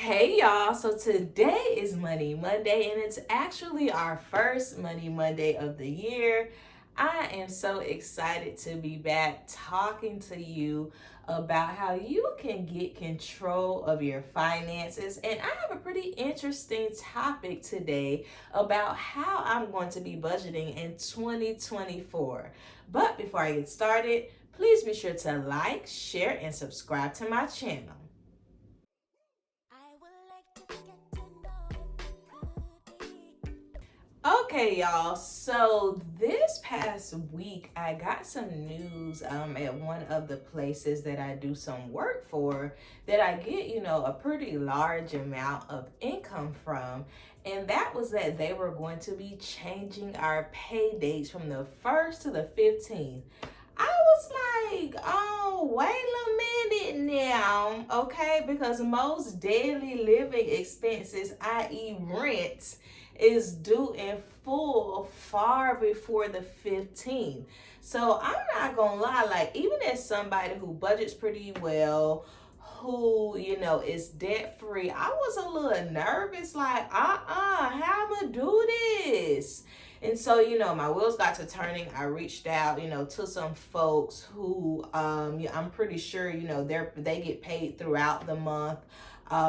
Hey y'all, so today is Money Monday and it's actually our first Money Monday of the year. I am so excited to be back talking to you about how you can get control of your finances. And I have a pretty interesting topic today about how I'm going to be budgeting in 2024. But before I get started, please be sure to like, share, and subscribe to my channel. Okay, y'all. So this past week, I got some news at one of the places that I do some work for that I get, a pretty large amount of income from. And that was that they were going to be changing our pay dates from the 1st to the 15th. I was like, oh, wait a minute now, okay? Because most daily living expenses, i.e., rent, is due in full far before the 15th. So I'm not gonna lie, like, even as somebody who budgets pretty well, who is debt free, I was a little nervous, like, how I'm gonna do this. And so, my wheels got to turning. I reached out, to some folks who I'm pretty sure, they get paid throughout the month.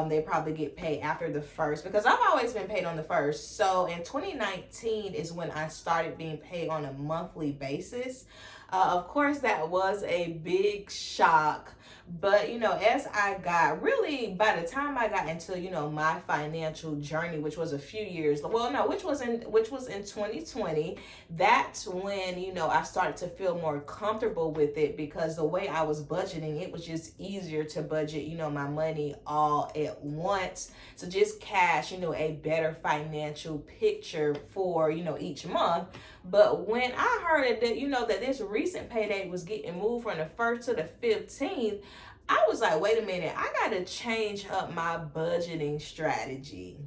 They probably get paid after the first because I've always been paid on the first. So in 2019 is when I started being paid on a monthly basis. Of course, that was a big shock. But as I got really, by the time I got into my financial journey, which was a few years, well, no, which was in 2020, that's when I started to feel more comfortable with it because the way I was budgeting, it was just easier to budget my money all at once, to just cash a better financial picture for each month. But when I heard that this recent payday was getting moved from the 1st to the 15th, I was like, wait a minute, I gotta change up my budgeting strategy.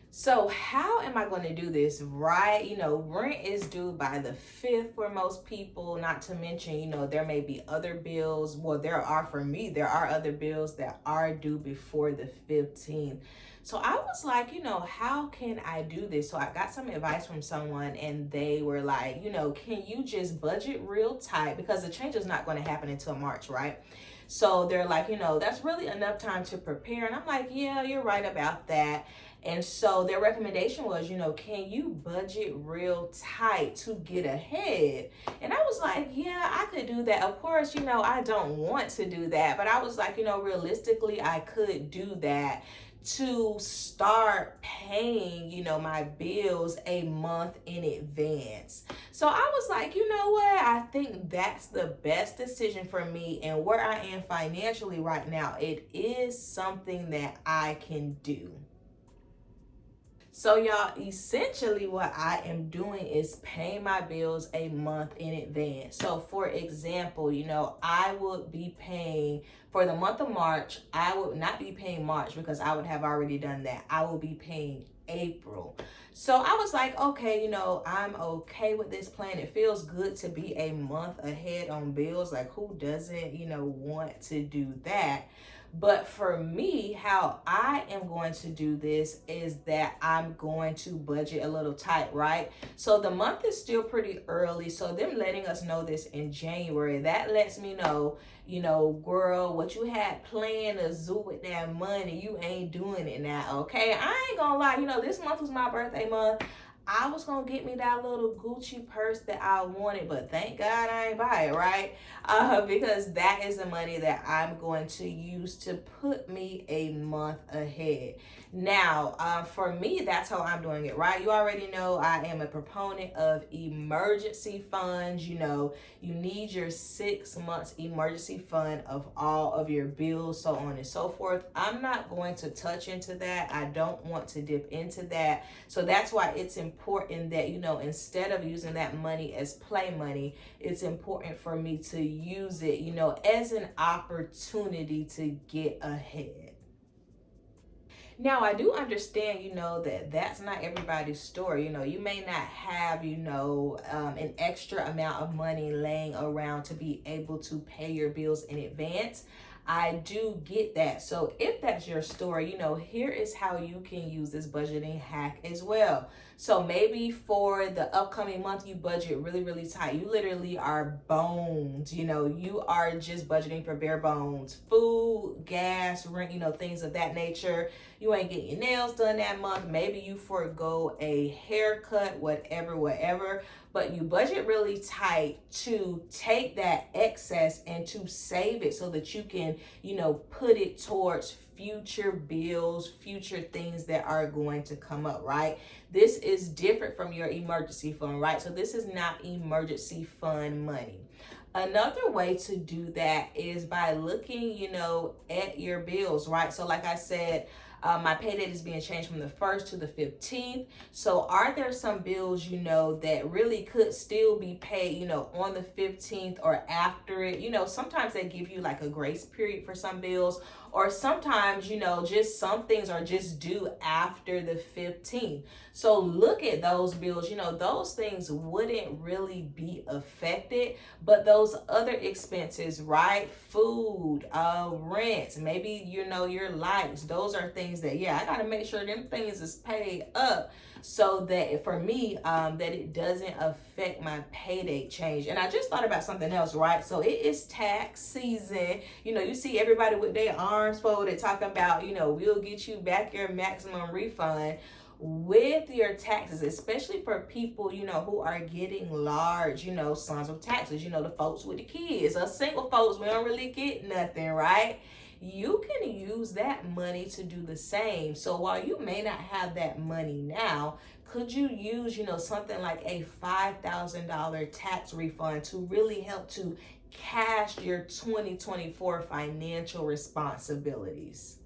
So how am I going to do this, right? Rent is due by the 5th for most people, not to mention, there may be other bills. Well, for me, there are other bills that are due before the 15th. So I was like, how can I do this? So I got some advice from someone and they were like, can you just budget real tight? Because the change is not going to happen until March, right? So they're like, that's really enough time to prepare. And I'm like, yeah, you're right about that. And so their recommendation was, can you budget real tight to get ahead? And I was like, yeah, I could do that. Of course, I don't want to do that. But I was like, realistically, I could do that to start paying, my bills a month in advance. So I was like, you know what? I think that's the best decision for me. And where I am financially right now, it is something that I can do. So y'all, essentially what I am doing is paying my bills a month in advance. So for example, I would be paying for the month of March. I would not be paying March because I would have already done that. I will be paying April. So I was like, okay, I'm okay with this plan. It feels good to be a month ahead on bills. Like, who doesn't, want to do that? But for me, how I am going to do this is that I'm going to budget a little tight, right? So the month is still pretty early. So them letting us know this in January, that lets me know, girl, what you had planned to do with that money, you ain't doing it now, okay? I ain't gonna lie, this month was my birthday month. I was gonna get me that little Gucci purse that I wanted, but thank God I ain't buy it, right? Because that is the money that I'm going to use to put me a month ahead. Now, for me, that's how I'm doing it, right? You already know I am a proponent of emergency funds. You need your 6 months emergency fund of all of your bills, so on and so forth. I'm not going to touch into that. I don't want to dip into that. So that's why it's important that, instead of using that money as play money, it's important for me to use it, as an opportunity to get ahead. Now, I do understand, that that's not everybody's story. You may not have, an extra amount of money laying around to be able to pay your bills in advance. I do get that. So if that's your story, here is how you can use this budgeting hack as well. So maybe for the upcoming month, you budget really, really tight. You literally are boned. You are just budgeting for bare bones, food, gas, rent, things of that nature. You ain't getting your nails done that month. Maybe you forego a haircut, whatever. But you budget really tight to take that excess and to save it so that you can, put it towards future bills, future things that are going to come up, right? This is different from your emergency fund, right? So this is not emergency fund money. Another way to do that is by looking, at your bills, right? So like I said, my pay date is being changed from the 1st to the 15th. So are there some bills, that really could still be paid, on the 15th or after it? Sometimes they give you like a grace period for some bills, or sometimes, just some things are just due after the 15th. So look at those bills. Those things wouldn't really be affected, but those other expenses, right? Food, rent, maybe, your lights, those are things that, I got to make sure them things is paid up so that for me, that it doesn't affect my pay date change. And I just thought about something else, right? So it is tax season. You see everybody with their arms folded talking about, we'll get you back your maximum refund with your taxes, especially for people, who are getting large, sums of taxes, the folks with the kids. Us single folks, we don't really get nothing, right? You can use that money to do the same. So while you may not have that money now, could you use, something like a $5,000 tax refund to really help to cash your 2024 financial responsibilities?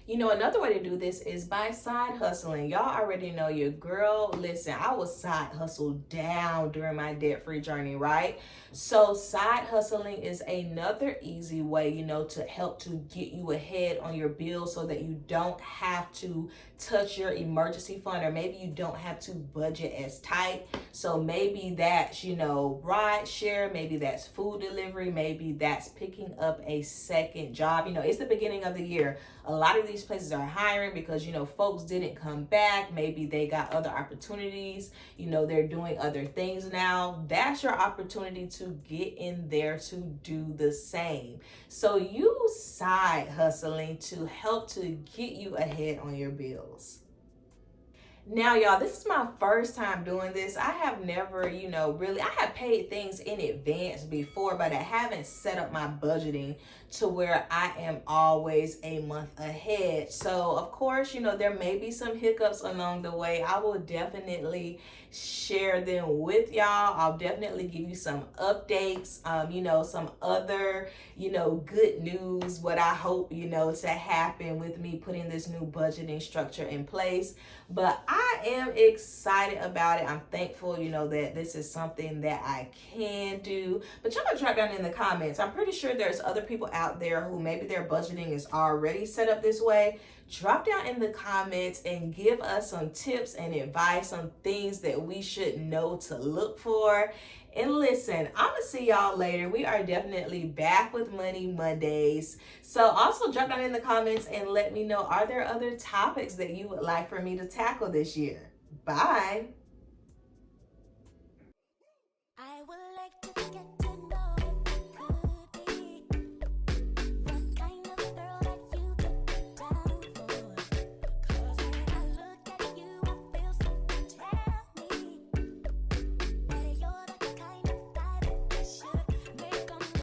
Another way to do this is by side hustling. Y'all already know your girl. Listen, I was side hustled down during my debt-free journey, right? So side hustling is another easy way, to help to get you ahead on your bills so that you don't have to touch your emergency fund, or maybe you don't have to budget as tight. So maybe that's, ride share, maybe that's food delivery, maybe that's picking up a second job. It's the beginning of the year. A lot of these places are hiring because, folks didn't come back. Maybe they got other opportunities. They're doing other things now. That's your opportunity to get in there to do the same. So use side hustling to help to get you ahead on your bills. Now, y'all, this is my first time doing this. I have never, really, I have paid things in advance before, but I haven't set up my budgeting to where I am always a month ahead. So, of course, there may be some hiccups along the way. I will definitely share them with y'all. I'll definitely give you some updates, some other, good news, what I hope, to happen with me putting this new budgeting structure in place. But I am excited about it. I'm thankful, that this is something that I can do. But y'all drop down in the comments. I'm pretty sure there's other people out there who maybe their budgeting is already set up this way. Drop down in the comments and give us some tips and advice on things that we should know to look for. And listen, I'm going to see y'all later. We are definitely back with Money Mondays. So also drop down in the comments and let me know, are there other topics that you would like for me to tackle this year? Bye.